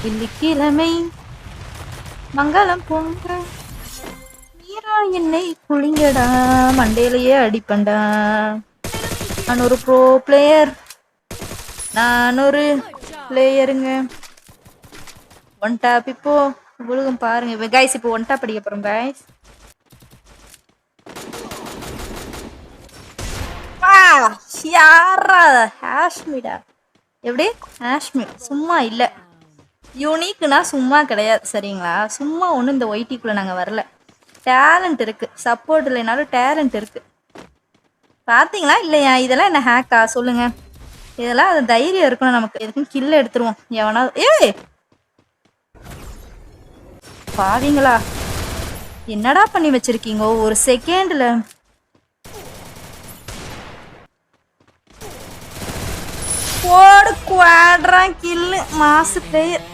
வெள்ளிக்கிழமை மங்களம் பொங்க மீரா என்னை குளிங்கடா மண்டையிலேயே அடிப்பண்டா. நான் ஒரு ப்ரோ பிளேயர், நான் ஒரு பிளேயருங்க. ஒன் டாப் இப்போ உலகம் பாருங்க கைஸ். இப்போ ஒன் டாப் படிக்க போறோம் கைஸ். யாரா ஹாஷ்மிடா? எப்படி ஹாஷ்மி சும்மா இல்லை, யூனிக்னா சும்மா கிடையாது சரிங்களா? சும்மா ஒன்றும் இந்த ஒய்டிக்குள்ளே நாங்கள் வரல. டேலண்ட் இருக்குது, சப்போர்ட் இல்லைனாலும் டேலண்ட் இருக்குது. பார்த்தீங்களா இல்லையா? இதெல்லாம் என்ன ஹேக்கா சொல்லுங்கள்? இதெல்லாம் அது தைரியம் இருக்கணும் நமக்கு. எதுக்கும் கில்ல எடுத்துருவோம் எவனா. ஏய் பாவீங்களா, என்னடா பண்ணி வச்சிருக்கீங்க ஒரு செகண்டில்? போடு குவாட்ரா கில்லு மாசு பிளேயர்.